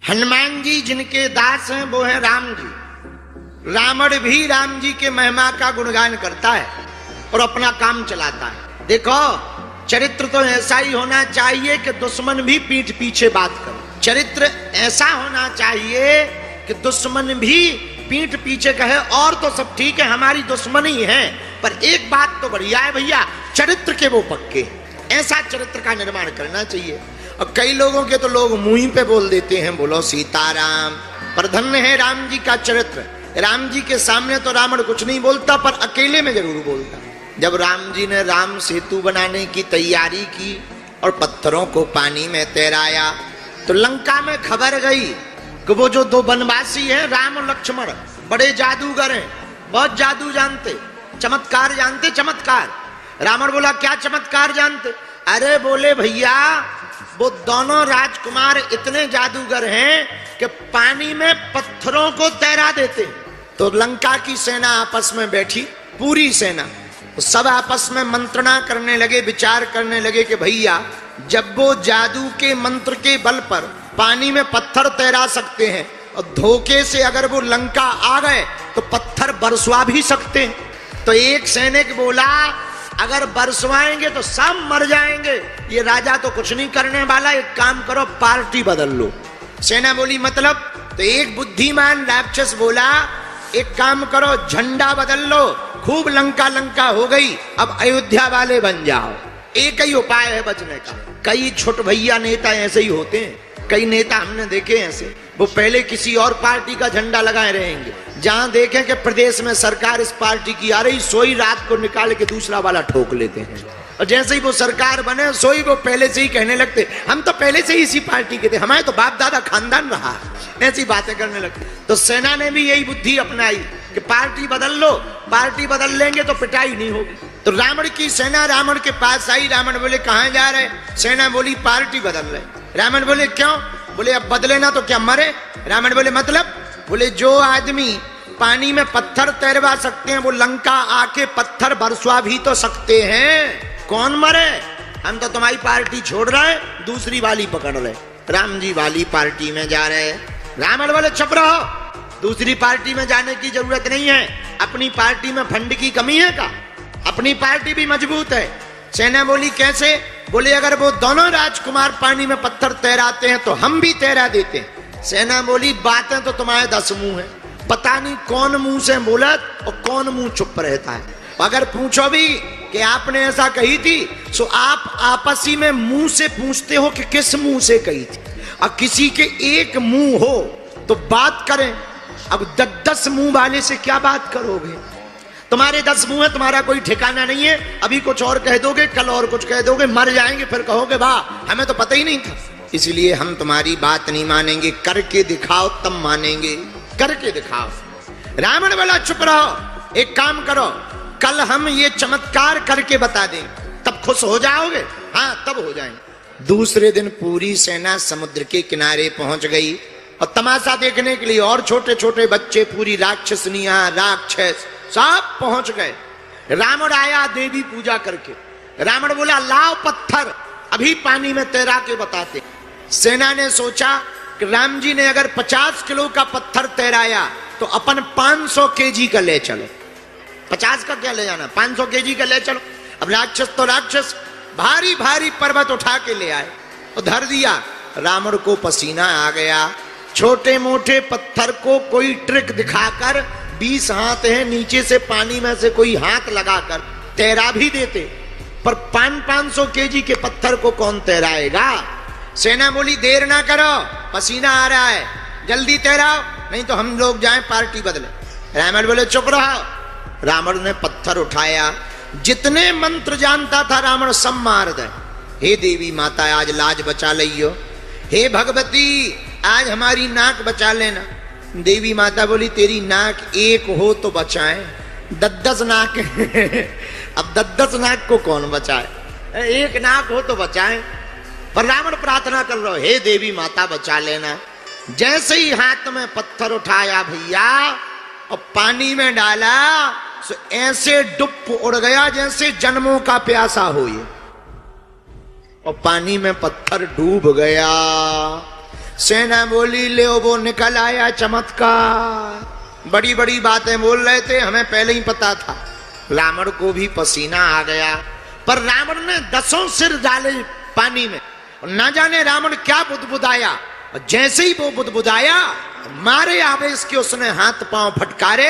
हनुमान जी जिनके दास हैं वो है राम जी। रावण भी राम जी के महिमा का गुणगान करता है और अपना काम चलाता है। देखो चरित्र तो ऐसा ही होना चाहिए कि दुश्मन भी पीठ पीछे बात करे। चरित्र ऐसा होना चाहिए कि दुश्मन भी पीठ पीछे कहे और तो सब ठीक है, हमारी दुश्मनी है, पर एक बात तो बढ़िया है भैया, चरित्र के वो पक्के। ऐसा चरित्र का निर्माण करना चाहिए। और कई लोगों के तो लोग मुंह पे बोल देते हैं बोलो सीताराम, पर धन्य है राम जी का चरित्र। राम जी के सामने तो रावण कुछ नहीं बोलता, पर अकेले में जरूर बोलता। जब राम जी ने राम सेतु बनाने की तैयारी की और पत्थरों को पानी में तैराया तो लंका में खबर गई कि वो जो दो वनवासी हैं राम और लक्ष्मण बड़े जादूगर हैं, बहुत जादू जानते, चमत्कार जानते। चमत्कार रावण बोला क्या चमत्कार जानते? अरे बोले भैया वो दोनों राजकुमार इतने जादूगर हैं कि पानी में पत्थरों को तैरा देते। तो लंका की सेना आपस में बैठी, पूरी सेना, तो सब आपस में मंत्रणा करने लगे, विचार करने लगे कि भैया जब वो जादू के मंत्र के बल पर पानी में पत्थर तैरा सकते हैं और धोखे से अगर वो लंका आ गए तो पत्थर बरसवा भी सकते हैं। तो एक सैनिक बोला अगर बरसवाएंगे तो सब मर जाएंगे, ये राजा तो कुछ नहीं करने वाला, एक काम करो पार्टी बदल लो। सेना बोली मतलब? तो एक बुद्धिमान राक्षस बोला एक काम करो झंडा बदल लो, खूब लंका लंका हो गई, अब अयोध्या वाले बन जाओ। एक ही उपाय है बचने का। कई छोट भैया नेता ऐसे ही होते हैं, कई नेता हमने देखे ऐसे, वो पहले किसी और पार्टी का झंडा लगाए रहेंगे, जहां देखें कि प्रदेश में सरकार इस पार्टी की आ रही, सोई रात को निकाल के दूसरा वाला ठोक लेते हैं। और जैसे ही वो सरकार बने सोई वो पहले से ही कहने लगते हम तो पहले से ही इसी पार्टी के थे, हमारे तो बाप दादा खानदान रहा, ऐसी बातें करने लगते। तो सेना ने भी यही बुद्धि अपनाई कि पार्टी बदल लो, पार्टी बदल लेंगे तो पिटाई नहीं होगी। तो रावण की सेना रावण के पास आई। रावण बोले कहां जा रहे? सेना बोली पार्टी बदल रहे। रावण बोले क्यों? बोले अब बदले ना तो क्या मरे? रावण बोले मतलब? बोले जो आदमी पानी में पत्थर तैरवा सकते हैं वो लंका आके पत्थर बरसवा भी तो सकते हैं, कौन मरे? हम तो तुम्हारी पार्टी छोड़ रहे, दूसरी वाली पकड़ रहे, राम जी वाली पार्टी में जा रहे। रावण बोले चुप रहो, दूसरी पार्टी में जाने की जरूरत नहीं है, अपनी पार्टी में फंड की कमी है का? अपनी पार्टी भी मजबूत है। सेना बोली कैसे? बोले अगर वो दोनों राजकुमार पानी में पत्थर तैराते हैं तो हम भी तैरा देते हैं। सेना बोली बातें तो तुम्हारे 10 मुंह है, पता नहीं कौन मुंह से बोलत और कौन मुंह चुप रहता है। अगर पूछो भी कि आपने ऐसा कही थी तो आप आपसी में मुंह से पूछते हो कि किस मुंह से कही थी, और किसी के एक मुंह हो तो बात करें। अब 10 मुंह वाले से क्या बात करोगे? तुम्हारे 10 मुंह है, तुम्हारा कोई ठिकाना नहीं है, अभी कुछ और कह दोगे, कल और कुछ कह दोगे, मर जाएंगे, फिर कहोगे वाह हमें तो पता ही नहीं था। इसलिए हम तुम्हारी बात नहीं मानेंगे, करके दिखाओ तब मानेंगे, करके दिखाओ। रावण बोला चुप रहो, एक काम करो कल हम ये चमत्कार करके बता दें, तब खुश हो जाओगे? हाँ तब हो जाएंगे। दूसरे दिन पूरी सेना समुद्र के किनारे पहुंच गई और तमाशा देखने के लिए और छोटे छोटे बच्चे, पूरी राक्षसनियां, राक्षस सब पहुंच गए। रावण आया देवी पूजा करके। रावण बोला लाओ पत्थर, अभी पानी में तैरा के बताते। सेना ने सोचा कि राम जी ने अगर 50 किलो का पत्थर तैराया तो अपन 500 केजी का ले चलो। 50 का क्या ले जाना, 500 केजी का ले चलो। अब राक्षस तो राक्षस भारी भारी पर्वत उठा के ले आए और धर दिया। रावण को पसीना आ गया। छोटे मोटे पत्थर को कोई ट्रिक दिखाकर 20 हाथ है नीचे से पानी में से कोई हाथ लगाकर तैरा भी देते, पर 500 केजी के पत्थर को कौन तैराएगा? सेना बोली देर ना करो, पसीना आ रहा है, जल्दी तैराओ, नहीं तो हम लोग जाएं पार्टी बदले। रावण बोले चुप रहो। रावण ने पत्थर उठाया, जितने मंत्र जानता था रावण सब मार दे। हे देवी माता आज लाज बचा लियो, हे भगवती आज हमारी नाक बचा लेना। देवी माता बोली तेरी नाक एक हो तो बचाए, 10 नाक अब 10 नाक को कौन बचाए, एक नाक हो तो बचाए। पर रावण प्रार्थना कर रहा हे देवी माता बचा लेना। जैसे ही हाथ में पत्थर उठाया भैया और पानी में डाला तो ऐसे डुब उड़ गया जैसे जन्मों का प्यासा हो ये, और पानी में पत्थर डूब गया। सेना बोली ले वो निकल आया चमत्कार। बड़ी बड़ी बातें बोल रहे थे, हमें पहले ही पता था। रावण को भी पसीना आ गया, पर रावण ने 10 सिर डाले पानी में, और ना जाने रावण क्या बुदबुदाया, और जैसे ही वो बुदबुदाया मारे आवेश के उसने हाथ पांव फटकारे,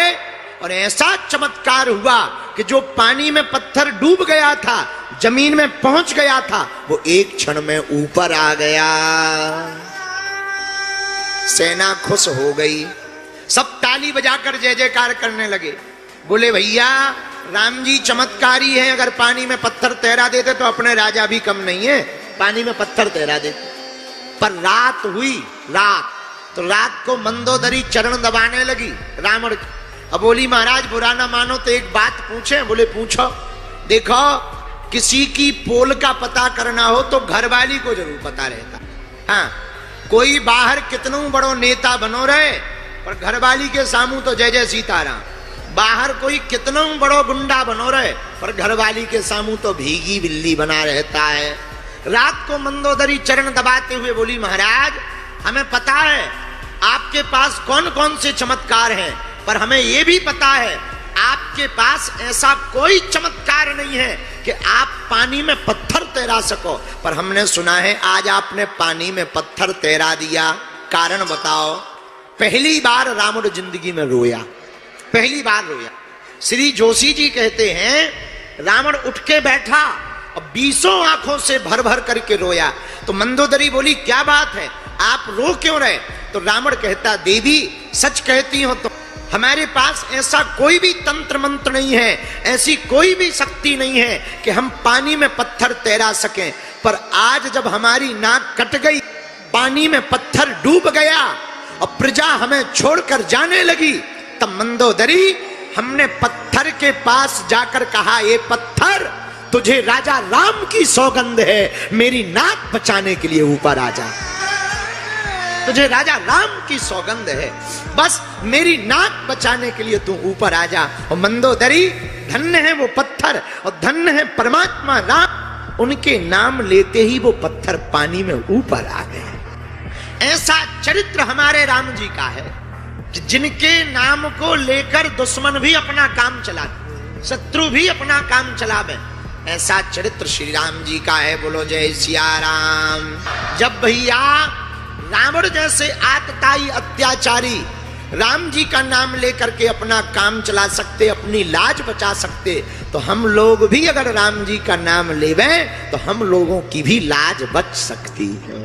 और ऐसा चमत्कार हुआ कि जो पानी में पत्थर डूब गया था, जमीन में पहुंच गया था, वो एक क्षण में ऊपर आ गया। सेना खुश हो गई, सब ताली बजाकर जय जयकार करने लगे। बोले भैया राम जी चमत्कारी हैं, अगर पानी में पत्थर तैरा देते तो अपने राजा भी कम नहीं है, पानी में पत्थर तैरा देते। पर रात हुई, तो रात को मंदोदरी चरण दबाने लगी रावण की। अब बोली महाराज बुरा ना मानो तो एक बात पूछे। बोले पूछो। देखो किसी की पोल का पता करना हो तो घरवाली को जरूर पता रहता। हाँ, कोई बाहर कितनों बड़ो नेता बनो रहे, पर घरवाली के सामू तो जय जय सीताराम। बाहर कोई कितनों बड़ो गुंडा बनो रहे, पर घरवाली के सामू तो भीगी बिल्ली बना रहता है। रात को मंदोदरी चरण दबाते हुए बोली महाराज हमें पता है आपके पास कौन कौन से चमत्कार हैं, पर हमें यह भी पता है आपके पास ऐसा कोई चमत्कार नहीं है कि आप पानी में पत्थर तैरा सको। पर हमने सुना है आज आपने पानी में पत्थर तैरा दिया, कारण बताओ। पहली बार रावण जिंदगी में रोया, पहली बार रोया। श्री जोशी जी कहते हैं रावण उठ के बैठा और 20 आंखों से भर भर करके रोया। तो मंदोदरी बोली क्या बात है, आप रो क्यों रहे? तो रावण कहता देवी सच कहती हो तो हमारे पास ऐसा कोई भी तंत्र मंत्र नहीं है, ऐसी कोई भी शक्ति नहीं है कि हम पानी में पत्थर तैरा सकें। पर आज जब हमारी नाक कट गई, पानी में पत्थर डूब गया और प्रजा हमें छोड़कर जाने लगी, तब मंदोदरी हमने पत्थर के पास जाकर कहा ये पत्थर तुझे राजा राम की सौगंध है, मेरी नाक बचाने के लिए ऊपर आ जा। तुझे राजा राम की सौगंध है, बस मेरी नाक बचाने के लिए तू ऊपर आ जा। और मंदोदरी धन्य है वो पत्थर और धन्य है परमात्मा राम, उनके नाम लेते ही वो पत्थर पानी में ऊपर आ गए। ऐसा चरित्र हमारे राम जी का है कि जिनके नाम को लेकर दुश्मन भी अपना काम चलाते, शत्रु भी अपना काम चलावे। ऐसा चरित्र श्री राम जी का है। बोलो जय सिया राम। जब भैया रावण जैसे आतताई अत्याचारी राम जी का नाम लेकर के अपना काम चला सकते, अपनी लाज बचा सकते, तो हम लोग भी अगर राम जी का नाम लेवें तो हम लोगों की भी लाज बच सकती है।